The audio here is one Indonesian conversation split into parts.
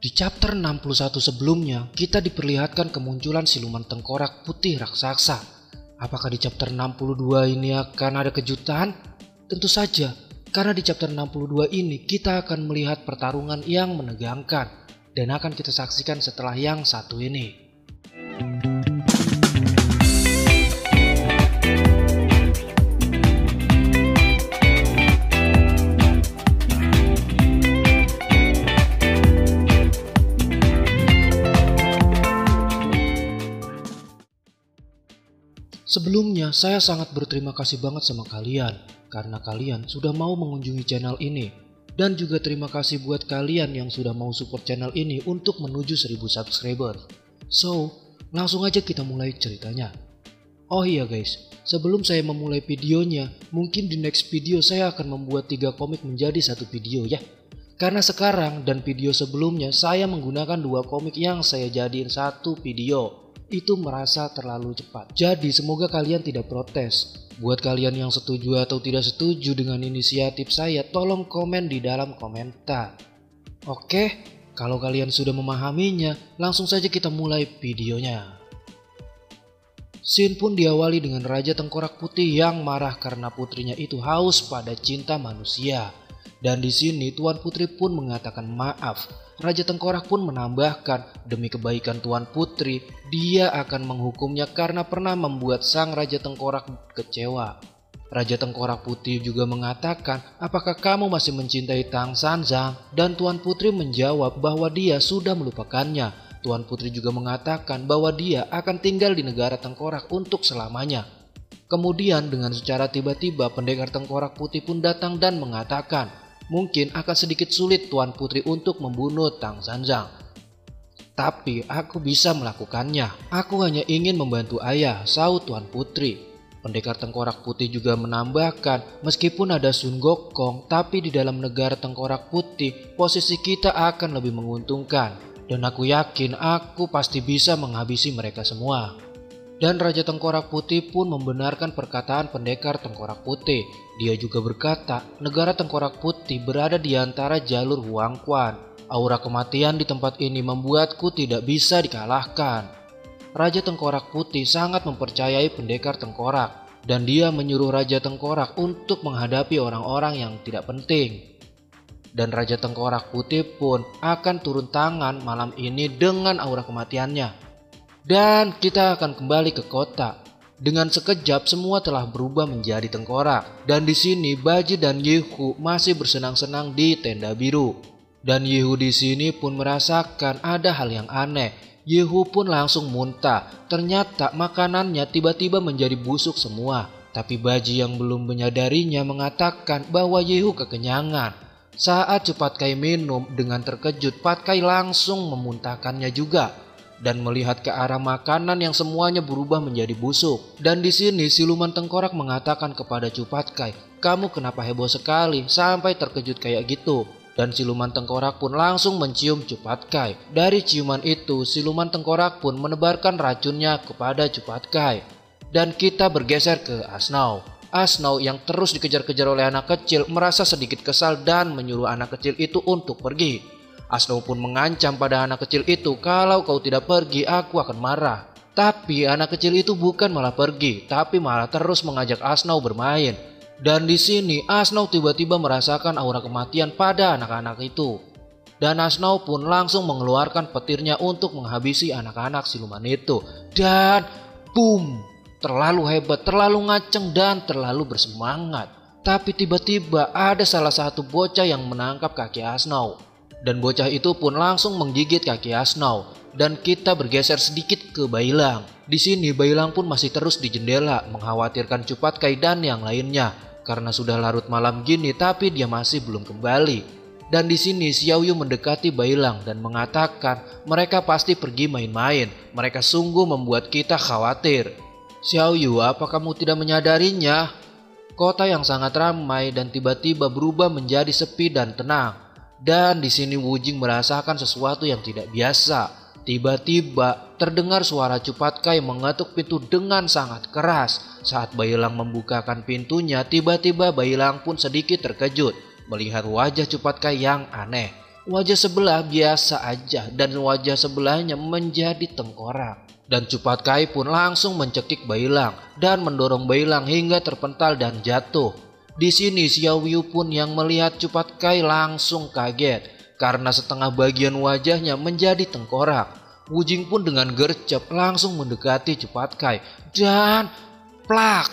Di chapter 61 sebelumnya, kita diperlihatkan kemunculan siluman tengkorak putih raksasa. Apakah di chapter 62 ini akan ada kejutan? Tentu saja, karena di chapter 62 ini kita akan melihat pertarungan yang menegangkan dan akan kita saksikan setelah yang satu ini. Sebelumnya, saya sangat berterima kasih banget sama kalian karena kalian sudah mau mengunjungi channel ini. Dan juga terima kasih buat kalian yang sudah mau support channel ini untuk menuju 1000 subscriber. So, langsung aja kita mulai ceritanya. Oh iya guys, sebelum saya memulai videonya, mungkin di next video saya akan membuat 3 komik menjadi satu video ya. Karena sekarang dan video sebelumnya saya menggunakan 2 komik yang saya jadiin satu video. Itu merasa terlalu cepat. Jadi semoga kalian tidak protes. Buat kalian yang setuju atau tidak setuju dengan inisiatif saya, tolong komen di dalam komentar. Oke, kalau kalian sudah memahaminya, langsung saja kita mulai videonya. Scene pun diawali dengan Raja Tengkorak Putih yang marah karena putrinya itu haus pada cinta manusia. Dan di sini Tuan Putri pun mengatakan maaf. Raja Tengkorak pun menambahkan demi kebaikan Tuan Putri, dia akan menghukumnya karena pernah membuat sang Raja Tengkorak kecewa. Raja Tengkorak Putih juga mengatakan, apakah kamu masih mencintai Tang Sanzang? Dan Tuan Putri menjawab bahwa dia sudah melupakannya. Tuan Putri juga mengatakan bahwa dia akan tinggal di negara Tengkorak untuk selamanya. Kemudian dengan secara tiba-tiba pendekar Tengkorak Putih pun datang dan mengatakan, mungkin akan sedikit sulit Tuan Putri untuk membunuh Tang Sanzang. Tapi aku bisa melakukannya. Aku hanya ingin membantu ayah, sahut Tuan Putri. Pendekar Tengkorak Putih juga menambahkan, meskipun ada Sun Gokong, tapi di dalam negara Tengkorak Putih, posisi kita akan lebih menguntungkan. Dan aku yakin aku pasti bisa menghabisi mereka semua. Dan Raja Tengkorak Putih pun membenarkan perkataan pendekar Tengkorak Putih. Dia juga berkata, negara Tengkorak Putih berada di antara jalur Huang Quan. Aura kematian di tempat ini membuatku tidak bisa dikalahkan. Raja Tengkorak Putih sangat mempercayai pendekar Tengkorak. Dan dia menyuruh Raja Tengkorak untuk menghadapi orang-orang yang tidak penting. Dan Raja Tengkorak Putih pun akan turun tangan malam ini dengan aura kematiannya. Dan kita akan kembali ke kota. Dengan sekejap semua telah berubah menjadi tengkorak. Dan di sini Baji dan Yehu masih bersenang-senang di tenda biru. Dan Yehu di sini pun merasakan ada hal yang aneh. Yehu pun langsung muntah. Ternyata makanannya tiba-tiba menjadi busuk semua. Tapi Baji yang belum menyadarinya mengatakan bahwa Yehu kekenyangan. Saat Cepat Kai minum, dengan terkejut Pat Kai langsung memuntahkannya juga. Dan melihat ke arah makanan yang semuanya berubah menjadi busuk. Dan di sini siluman tengkorak mengatakan kepada Cepat Kai, kamu kenapa heboh sekali sampai terkejut kayak gitu? Dan siluman tengkorak pun langsung mencium Cepat Kai. Dari ciuman itu siluman tengkorak pun menebarkan racunnya kepada Cepat Kai. Dan kita bergeser ke Asnau. Asnau yang terus dikejar-kejar oleh anak kecil merasa sedikit kesal dan menyuruh anak kecil itu untuk pergi. Asnau pun mengancam pada anak kecil itu, kalau kau tidak pergi aku akan marah. Tapi anak kecil itu bukan malah pergi, tapi malah terus mengajak Asnau bermain. Dan di sini Asnau tiba-tiba merasakan aura kematian pada anak-anak itu. Dan Asnau pun langsung mengeluarkan petirnya untuk menghabisi anak-anak siluman itu. Dan boom, terlalu hebat, terlalu ngaceng dan terlalu bersemangat. Tapi tiba-tiba ada salah satu bocah yang menangkap kaki Asnau. Dan bocah itu pun langsung menggigit kaki Asnau. Dan kita bergeser sedikit ke Bailang. Di sini Bailang pun masih terus di jendela mengkhawatirkan Cepat Kai dan yang lainnya. Karena sudah larut malam gini tapi dia masih belum kembali. Dan di sini Xiao Yu mendekati Bailang dan mengatakan mereka pasti pergi main-main. Mereka sungguh membuat kita khawatir. Xiao Yu, apa kamu tidak menyadarinya? Kota yang sangat ramai dan tiba-tiba berubah menjadi sepi dan tenang. Dan di sini Wu Jing merasakan sesuatu yang tidak biasa. Tiba-tiba terdengar suara Cepat Kai mengetuk pintu dengan sangat keras. Saat Bailang membukakan pintunya, tiba-tiba Bailang pun sedikit terkejut melihat wajah Cepat Kai yang aneh. Wajah sebelah biasa aja dan wajah sebelahnya menjadi tengkorak. Dan Cupat Kai pun langsung mencekik Bailang dan mendorong Bailang hingga terpental dan jatuh. Di sini Xiao Yu pun yang melihat Cupat Kai langsung kaget karena setengah bagian wajahnya menjadi tengkorak. Wu Jing pun dengan gercep langsung mendekati Cupat Kai dan plak.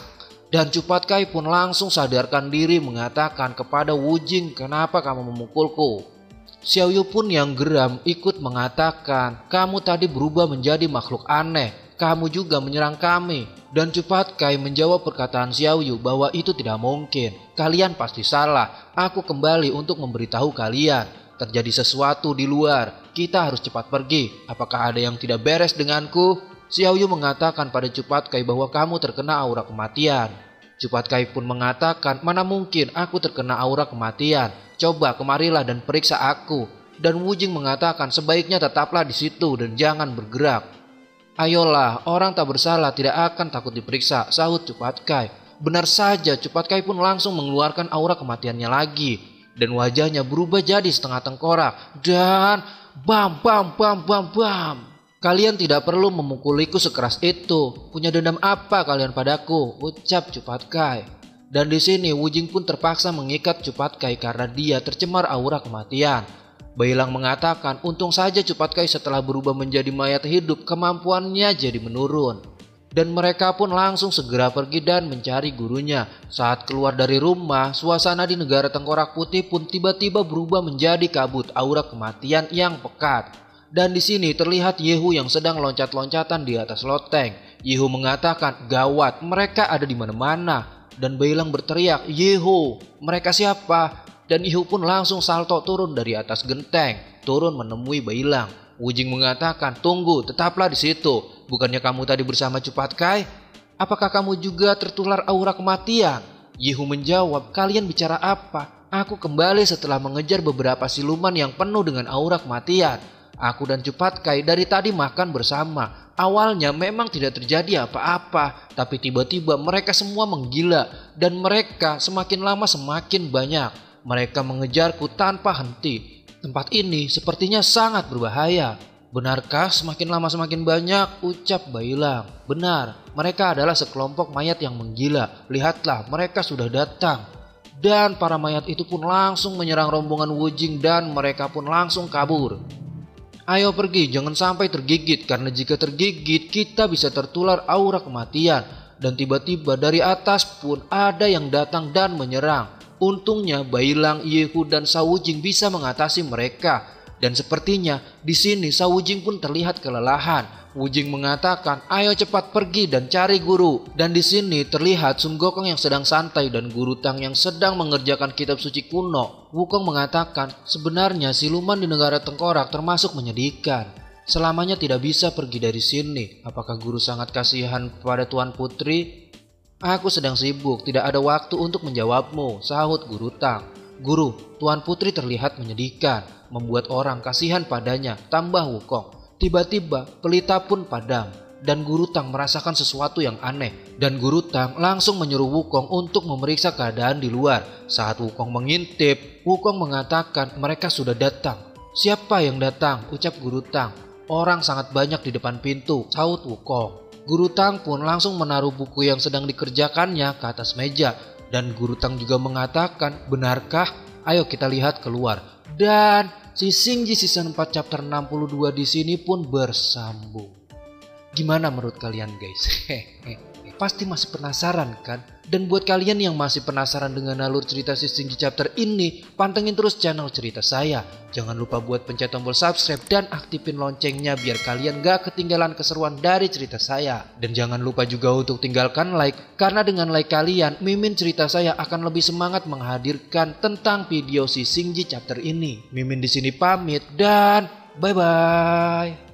Dan Cupat Kai pun langsung sadarkan diri mengatakan kepada Wu Jing, "Kenapa kamu memukulku?" Xiao Yu pun yang geram ikut mengatakan, "Kamu tadi berubah menjadi makhluk aneh. Kamu juga menyerang kami." Dan Cupat Kai menjawab perkataan Xiao Yu bahwa itu tidak mungkin. "Kalian pasti salah. Aku kembali untuk memberitahu kalian. Terjadi sesuatu di luar. Kita harus cepat pergi. Apakah ada yang tidak beres denganku?" Xiao Yu mengatakan pada Cupat Kai bahwa kamu terkena aura kematian. Cupat Kai pun mengatakan, "Mana mungkin aku terkena aura kematian. Coba kemarilah dan periksa aku." Dan Wu Jing mengatakan, "Sebaiknya tetaplah di situ dan jangan bergerak." "Ayolah, orang tak bersalah tidak akan takut diperiksa," sahut Cupat Kai. Benar saja, Cupat Kai pun langsung mengeluarkan aura kematiannya lagi. Dan wajahnya berubah jadi setengah tengkorak. Dan bam bam bam bam bam. "Kalian tidak perlu memukuliku sekeras itu. Punya dendam apa kalian padaku?" ucap Cupat Kai. Dan di sini Wu Jing pun terpaksa mengikat Cupat Kai karena dia tercemar aura kematian. Bailang mengatakan, untung saja Cupat Kai setelah berubah menjadi mayat hidup kemampuannya jadi menurun. Dan mereka pun langsung segera pergi dan mencari gurunya. Saat keluar dari rumah, suasana di negara Tengkorak Putih pun tiba-tiba berubah menjadi kabut aura kematian yang pekat. Dan di sini terlihat Yehu yang sedang loncat-loncatan di atas loteng. Yehu mengatakan, "Gawat, mereka ada di mana-mana." Dan Bailang berteriak, "Yehu, mereka siapa?" Dan Yehu pun langsung salto turun dari atas genteng, turun menemui Bailang. Wu Jing mengatakan, "Tunggu, tetaplah di situ. Bukannya kamu tadi bersama Cupat Kai? Apakah kamu juga tertular aura kematian?" Yehu menjawab, "Kalian bicara apa? Aku kembali setelah mengejar beberapa siluman yang penuh dengan aura kematian. Aku dan Cupat Kai dari tadi makan bersama. Awalnya memang tidak terjadi apa-apa, tapi tiba-tiba mereka semua menggila dan mereka semakin lama semakin banyak. Mereka mengejarku tanpa henti. Tempat ini sepertinya sangat berbahaya." "Benarkah semakin lama semakin banyak?" ucap Bailang. "Benar, mereka adalah sekelompok mayat yang menggila. Lihatlah, mereka sudah datang." Dan para mayat itu pun langsung menyerang rombongan Wu Jing dan mereka pun langsung kabur. "Ayo pergi, jangan sampai tergigit, karena jika tergigit kita bisa tertular aura kematian." Dan tiba-tiba dari atas pun ada yang datang dan menyerang. Untungnya Bailang, Yehu dan Wu Jing bisa mengatasi mereka. Dan sepertinya di sini Wu Jing pun terlihat kelelahan. Wu Jing mengatakan, "Ayo cepat pergi dan cari guru." Dan di sini terlihat Sun Gokong yang sedang santai dan Guru Tang yang sedang mengerjakan kitab suci kuno. Wukong mengatakan, "Sebenarnya siluman di negara Tengkorak termasuk menyedihkan. Selamanya tidak bisa pergi dari sini. Apakah guru sangat kasihan pada Tuan Putri?" "Aku sedang sibuk, tidak ada waktu untuk menjawabmu," sahut Guru Tang. "Guru, Tuan Putri terlihat menyedihkan, membuat orang kasihan padanya," tambah Wukong. Tiba-tiba pelita pun padam dan Guru Tang merasakan sesuatu yang aneh. Dan Guru Tang langsung menyuruh Wukong untuk memeriksa keadaan di luar. Saat Wukong mengintip, Wukong mengatakan mereka sudah datang. "Siapa yang datang?" ucap Guru Tang. "Orang sangat banyak di depan pintu," sahut Wukong. Guru Tang pun langsung menaruh buku yang sedang dikerjakannya ke atas meja. Dan Guru Tang juga mengatakan, "Benarkah? Ayo kita lihat keluar." Dan si Xingji season 4 chapter 62 di sini pun bersambung. Gimana menurut kalian guys? Pasti masih penasaran kan? Dan buat kalian yang masih penasaran dengan alur cerita si Xingji chapter ini, pantengin terus channel cerita saya. Jangan lupa buat pencet tombol subscribe dan aktifin loncengnya biar kalian gak ketinggalan keseruan dari cerita saya. Dan jangan lupa juga untuk tinggalkan like, karena dengan like kalian, Mimin cerita saya akan lebih semangat menghadirkan tentang video si Xingji chapter ini. Mimin di sini pamit dan bye bye.